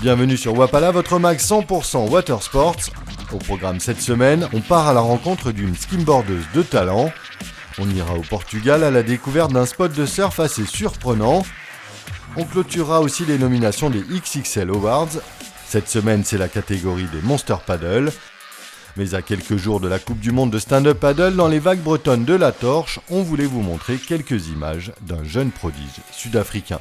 Bienvenue sur Wapala, votre mag 100% Watersports. Au programme cette semaine, on part à la rencontre d'une skimboardeuse de talent. On ira au Portugal à la découverte d'un spot de surf assez surprenant. On clôturera aussi les nominations des XXL Awards. Cette semaine, c'est la catégorie des Monster Paddle. Mais à quelques jours de la Coupe du Monde de stand-up paddle dans les vagues bretonnes de la Torche, on voulait vous montrer quelques images d'un jeune prodige sud-africain.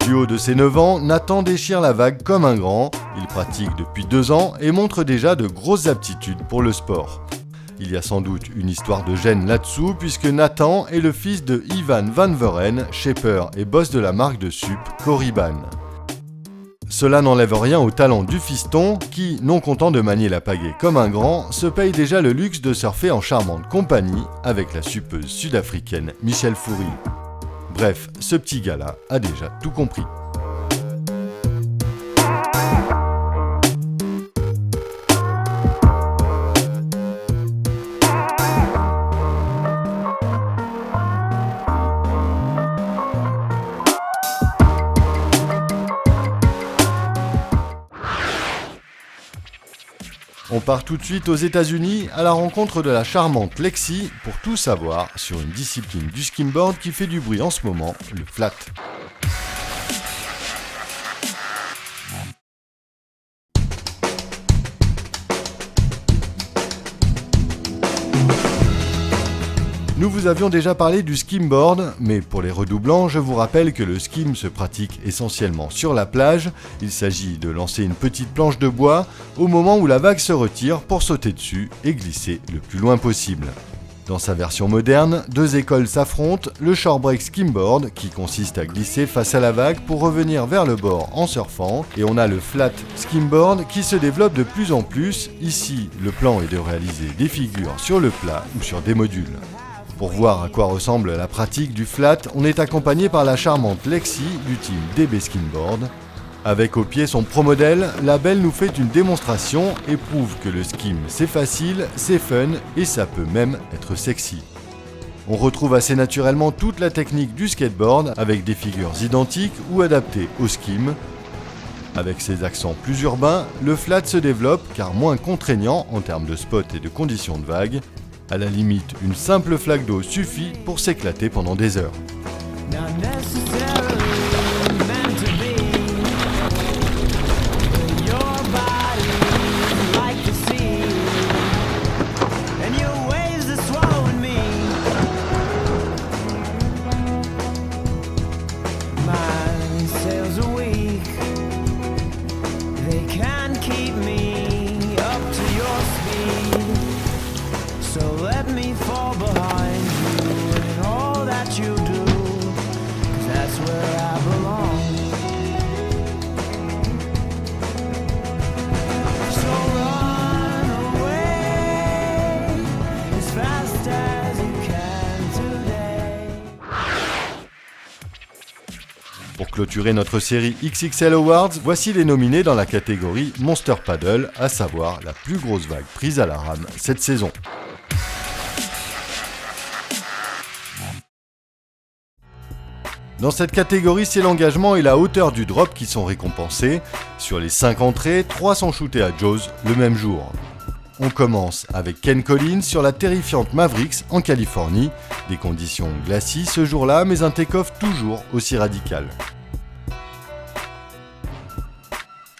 Du haut de ses 9 ans, Nathan déchire la vague comme un grand. Il pratique depuis 2 ans et montre déjà de grosses aptitudes pour le sport. Il y a sans doute une histoire de gêne là-dessous puisque Nathan est le fils de Ivan Van Veren, shaper et boss de la marque de sup Corriban. Cela n'enlève rien au talent du fiston qui, non content de manier la pagaie comme un grand, se paye déjà le luxe de surfer en charmante compagnie avec la suppeuse sud-africaine Michelle Fourie. Bref, ce petit gars-là a déjà tout compris. On part tout de suite aux États-Unis à la rencontre de la charmante Lexi pour tout savoir sur une discipline du skimboard qui fait du bruit en ce moment, le flat. Nous vous avions déjà parlé du skimboard, mais pour les redoublants, je vous rappelle que le skim se pratique essentiellement sur la plage. Il s'agit de lancer une petite planche de bois au moment où la vague se retire pour sauter dessus et glisser le plus loin possible. Dans sa version moderne, 2 écoles s'affrontent, le shorebreak skimboard qui consiste à glisser face à la vague pour revenir vers le bord en surfant, et on a le flat skimboard qui se développe de plus en plus. Ici, le plan est de réaliser des figures sur le plat ou sur des modules. Pour voir à quoi ressemble la pratique du flat, on est accompagné par la charmante Lexi du team DB Skimboard. Avec au pied son pro modèle, la belle nous fait une démonstration et prouve que le skim c'est facile, c'est fun et ça peut même être sexy. On retrouve assez naturellement toute la technique du skateboard avec des figures identiques ou adaptées au skim. Avec ses accents plus urbains, le flat se développe car moins contraignant en termes de spot et de conditions de vague. À la limite, une simple flaque d'eau suffit pour s'éclater pendant des heures. Pour clôturer notre série XXL Awards, voici les nominés dans la catégorie Monster Paddle, à savoir la plus grosse vague prise à la rame cette saison. Dans cette catégorie, c'est l'engagement et la hauteur du drop qui sont récompensés. Sur les 5 entrées, 3 sont shootés à Jaws le même jour. On commence avec Ken Collins sur la terrifiante Mavericks en Californie. Des conditions glacis ce jour-là, mais un take-off toujours aussi radical.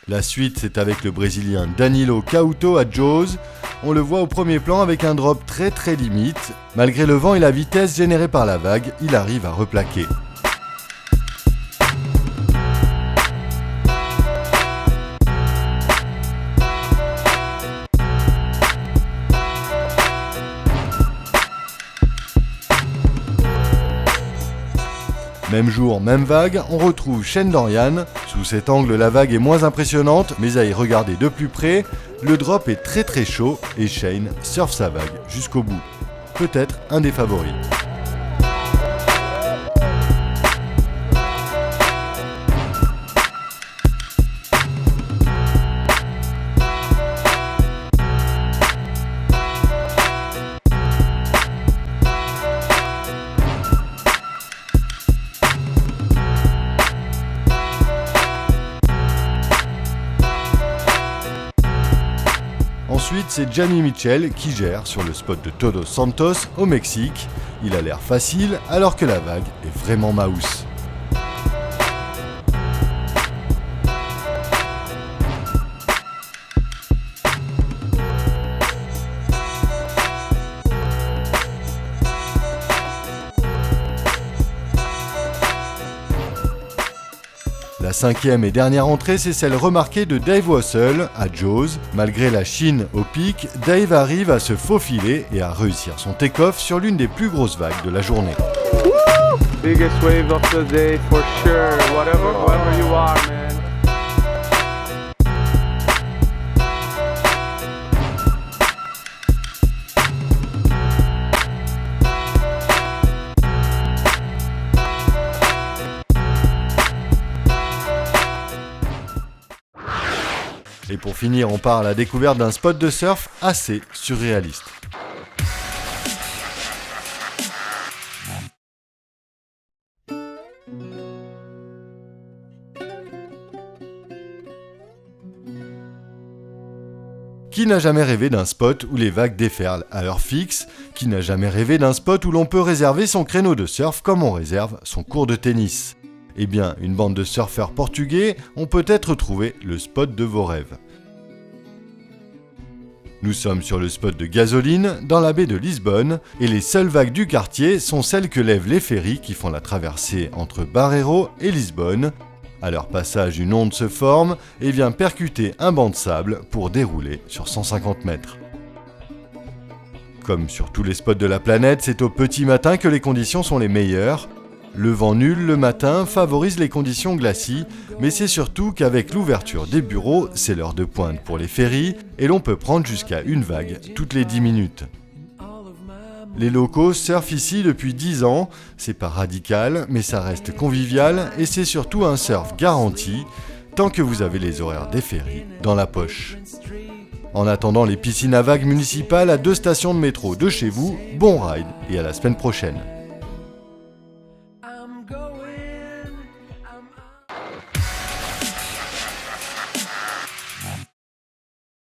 La suite, c'est avec le Brésilien Danilo Couto à Jaws. On le voit au premier plan avec un drop très limite. Malgré le vent et la vitesse générée par la vague, il arrive à replaquer. Même jour, même vague, on retrouve Shane Dorian. Sous cet angle, la vague est moins impressionnante, mais à y regarder de plus près, le drop est très chaud et Shane surfe sa vague jusqu'au bout. Peut-être un des favoris. Ensuite, c'est Gianni Mitchell qui gère sur le spot de Todos Santos au Mexique. Il a l'air facile alors que la vague est vraiment mouse. La cinquième et dernière entrée, c'est celle remarquée de Dave Wassel à Jaws. Malgré la chine au pic, Dave arrive à se faufiler et à réussir son take-off sur l'une des plus grosses vagues de la journée. Biggest wave of the day for sure, whoever you are, man. Et pour finir, on part à la découverte d'un spot de surf assez surréaliste. Qui n'a jamais rêvé d'un spot où les vagues déferlent à heure fixe? Qui n'a jamais rêvé d'un spot où l'on peut réserver son créneau de surf comme on réserve son cours de tennis? Eh bien, une bande de surfeurs portugais ont peut-être trouvé le spot de vos rêves. Nous sommes sur le spot de Gasoline, dans la baie de Lisbonne, et les seules vagues du quartier sont celles que lèvent les ferries qui font la traversée entre Barreiro et Lisbonne. À leur passage, une onde se forme et vient percuter un banc de sable pour dérouler sur 150 mètres. Comme sur tous les spots de la planète, c'est au petit matin que les conditions sont les meilleures. Le vent nul le matin favorise les conditions glacis, mais c'est surtout qu'avec l'ouverture des bureaux, c'est l'heure de pointe pour les ferries et l'on peut prendre jusqu'à une vague toutes les 10 minutes. Les locaux surfent ici depuis 10 ans, c'est pas radical, mais ça reste convivial et c'est surtout un surf garanti, tant que vous avez les horaires des ferries dans la poche. En attendant les piscines à vagues municipales à 2 stations de métro de chez vous, bon ride et à la semaine prochaine.